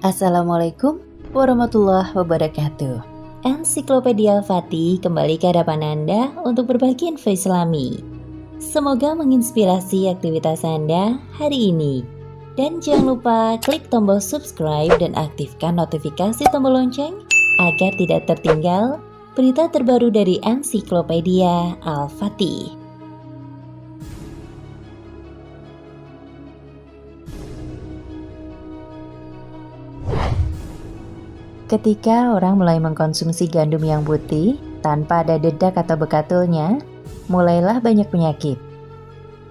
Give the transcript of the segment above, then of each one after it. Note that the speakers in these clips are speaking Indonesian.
Assalamualaikum warahmatullahi wabarakatuh. Ensiklopedia Al-Fatih kembali ke hadapan Anda untuk berbagi info Islami. Semoga menginspirasi aktivitas Anda hari ini. Dan jangan lupa klik tombol subscribe dan aktifkan notifikasi tombol lonceng agar tidak tertinggal berita terbaru dari Ensiklopedia Al-Fatih. Ketika orang mulai mengkonsumsi gandum yang putih tanpa ada dedak atau bekatulnya, mulailah banyak penyakit.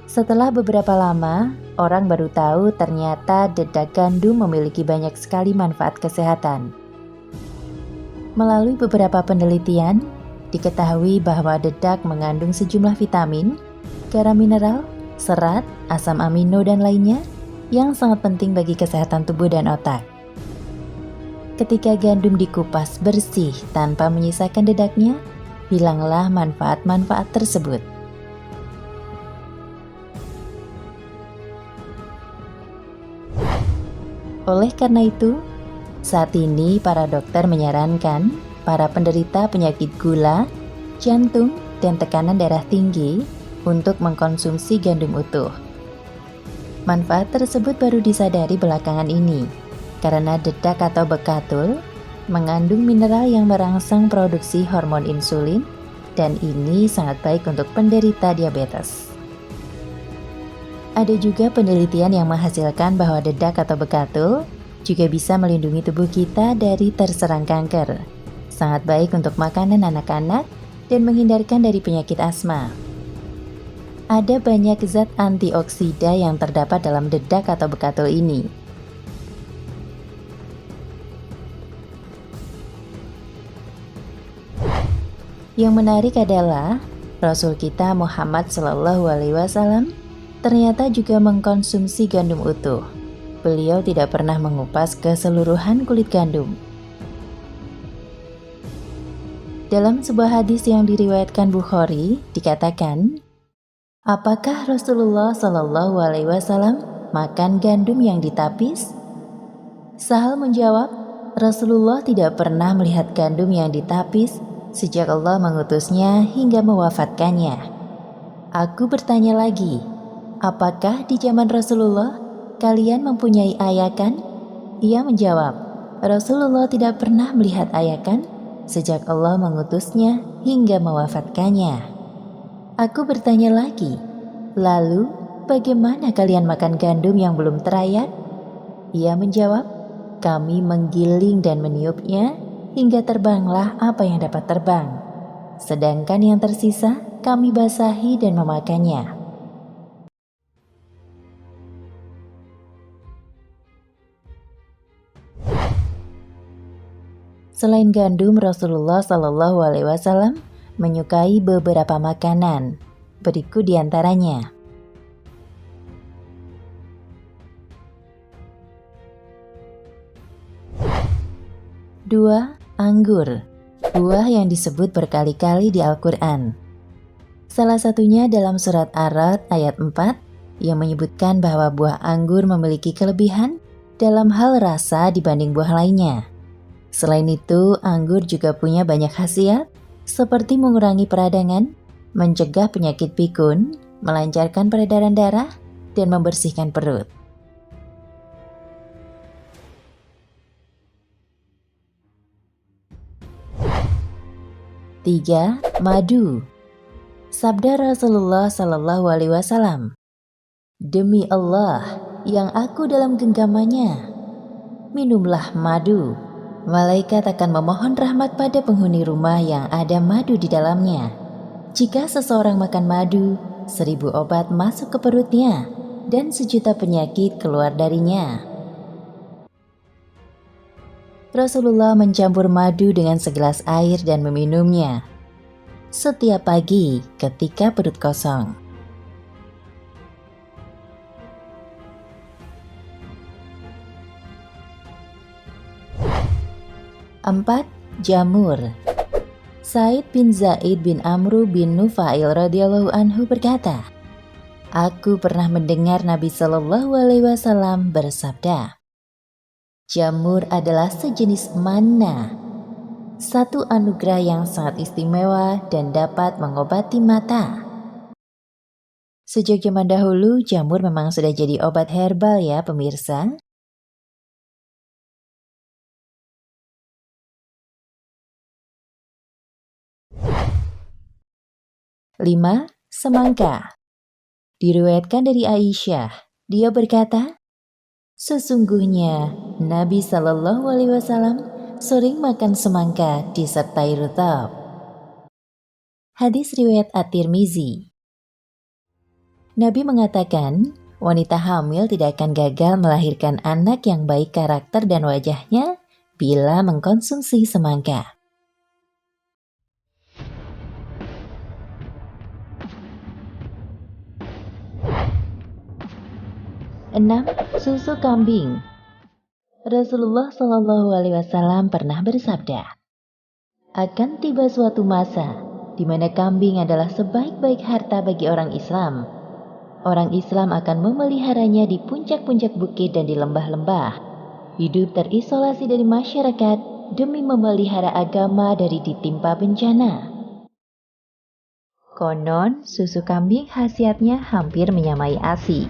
Setelah beberapa lama, orang baru tahu ternyata dedak gandum memiliki banyak sekali manfaat kesehatan. Melalui beberapa penelitian, diketahui bahwa dedak mengandung sejumlah vitamin, garam mineral, serat, asam amino, dan lainnya yang sangat penting bagi kesehatan tubuh dan otak. Ketika gandum dikupas bersih tanpa menyisakan dedaknya, hilanglah manfaat-manfaat tersebut. Oleh karena itu, saat ini para dokter menyarankan para penderita penyakit gula, jantung, dan tekanan darah tinggi untuk mengkonsumsi gandum utuh. Manfaat tersebut baru disadari belakangan ini, karena dedak atau bekatul mengandung mineral yang merangsang produksi hormon insulin dan ini sangat baik untuk penderita diabetes. Ada juga penelitian yang menghasilkan bahwa dedak atau bekatul juga bisa melindungi tubuh kita dari terserang kanker. Sangat baik untuk makanan anak-anak dan menghindarkan dari penyakit asma. Ada banyak zat antioksida yang terdapat dalam dedak atau bekatul ini. Yang menarik adalah Rasul kita Muhammad SAW ternyata juga mengkonsumsi gandum utuh. Beliau tidak pernah mengupas keseluruhan kulit gandum. Dalam sebuah hadis yang diriwayatkan Bukhari dikatakan, apakah Rasulullah SAW makan gandum yang ditapis? Sahal menjawab, Rasulullah tidak pernah melihat gandum yang ditapis sejak Allah mengutusnya hingga mewafatkannya. Aku bertanya lagi, apakah di zaman Rasulullah kalian mempunyai ayakan? Ia menjawab, Rasulullah tidak pernah melihat ayakan sejak Allah mengutusnya hingga mewafatkannya. Aku bertanya lagi, lalu bagaimana kalian makan gandum yang belum terayat? Ia menjawab, kami menggiling dan meniupnya hingga terbanglah apa yang dapat terbang. Sedangkan yang tersisa kami basahi dan memakannya. Selain gandum, Rasulullah SAW menyukai beberapa makanan. Berikut diantaranya. 2. Anggur, buah yang disebut berkali-kali di Al-Quran. Salah satunya dalam surat Ar-Ra'd ayat 4 yang menyebutkan bahwa buah anggur memiliki kelebihan dalam hal rasa dibanding buah lainnya. Selain itu, anggur juga punya banyak khasiat seperti mengurangi peradangan, mencegah penyakit pikun, melancarkan peredaran darah, dan membersihkan perut. 3. Madu. Sabda Rasulullah SAW, demi Allah yang aku dalam genggamannya, minumlah madu. Malaikat akan memohon rahmat pada penghuni rumah yang ada madu di dalamnya. Jika seseorang makan madu, 1000 obat masuk ke perutnya dan 1.000.000 penyakit keluar darinya. Rasulullah mencampur madu dengan segelas air dan meminumnya setiap pagi ketika perut kosong. 4. Jamur. Said bin Zaid bin Amru bin Nufail radhiyallahu anhu berkata, aku pernah mendengar Nabi Shallallahu Alaihi Wasallam bersabda, Jamur adalah sejenis manna, satu anugerah yang sangat istimewa dan dapat mengobati mata. Sejak zaman dahulu, jamur memang sudah jadi obat herbal ya pemirsa. 5. Semangka. Diriwayatkan dari Aisyah, dia berkata, sesungguhnya Nabi Shallallahu Alaihi Wasallam sering makan semangka disertai rutab. Hadis riwayat At-Tirmizi. Nabi mengatakan, wanita hamil tidak akan gagal melahirkan anak yang baik karakter dan wajahnya bila mengkonsumsi semangka. 6. Susu kambing. Rasulullah Shallallahu Alaihi Wasallam pernah bersabda, akan tiba suatu masa di mana kambing adalah sebaik-baik harta bagi orang Islam. Orang Islam akan memeliharanya di puncak-puncak bukit dan di lembah-lembah. Hidup terisolasi dari masyarakat demi memelihara agama dari ditimpa bencana. Konon, susu kambing khasiatnya hampir menyamai ASI.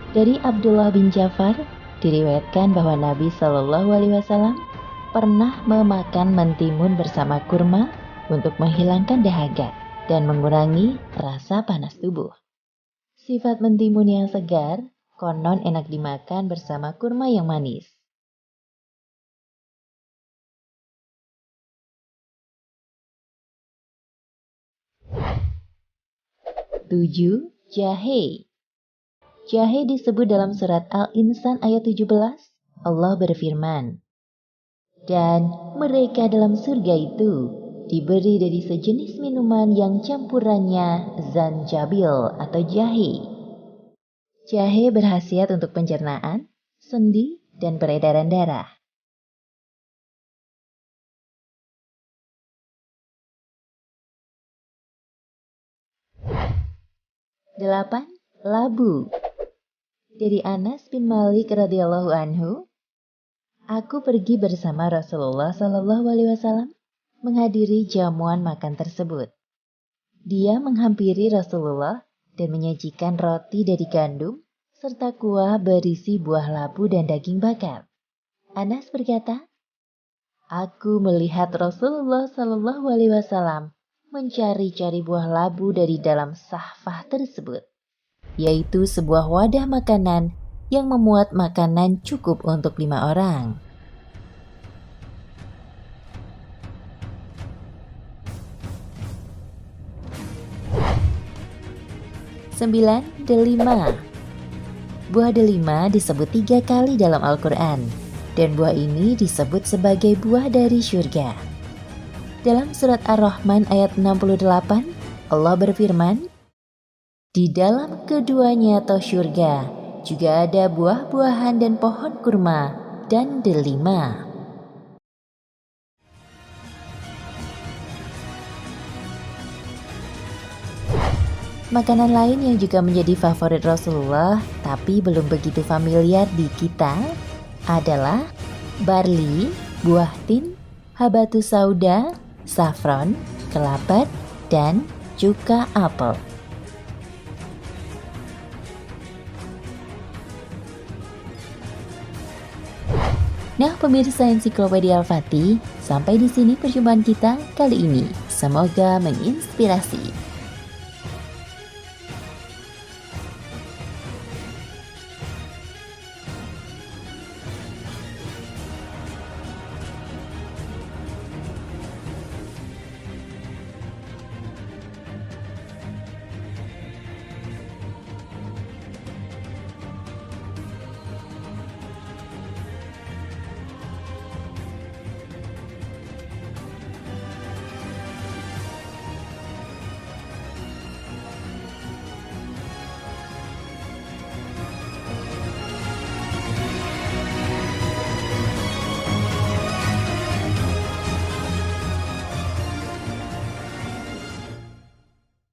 Dari Abdullah bin Ja'far, diriwayatkan bahwa Nabi Shallallahu Alaihi Wasallam pernah memakan mentimun bersama kurma untuk menghilangkan dahaga dan mengurangi rasa panas tubuh. Sifat mentimun yang segar konon enak dimakan bersama kurma yang manis. 7. Jahe. Jahe disebut dalam surat Al-Insan ayat 17. Allah berfirman, dan mereka dalam surga itu diberi dari sejenis minuman yang campurannya zanjabil atau jahe. Jahe berkhasiat untuk pencernaan, sendi, dan peredaran darah. 8. Labu. Dari Anas bin Malik radhiyallahu anhu, aku pergi bersama Rasulullah Shallallahu Alaihi Wasallam menghadiri jamuan makan tersebut. Dia menghampiri Rasulullah dan menyajikan roti dari gandum serta kuah berisi buah labu dan daging bakar. Anas berkata, aku melihat Rasulullah Shallallahu Alaihi Wasallam mencari-cari buah labu dari dalam sahfah tersebut, yaitu sebuah wadah makanan yang memuat makanan cukup untuk 5 orang. Sembilan, delima. Buah delima disebut 3 kali dalam Al-Quran, dan buah ini disebut sebagai buah dari syurga. Dalam surat Ar-Rahman ayat 68, Allah berfirman, di dalam keduanya atau syurga juga ada buah-buahan dan pohon kurma dan delima. Makanan lain yang juga menjadi favorit Rasulullah tapi belum begitu familiar di kita adalah barli, buah tin, habatus sauda, saffron, kelabat, dan cuka apel. Nah, pemirsa Ensiklopedia Al-Fatih, sampai di sini perjumpaan kita kali ini. Semoga menginspirasi.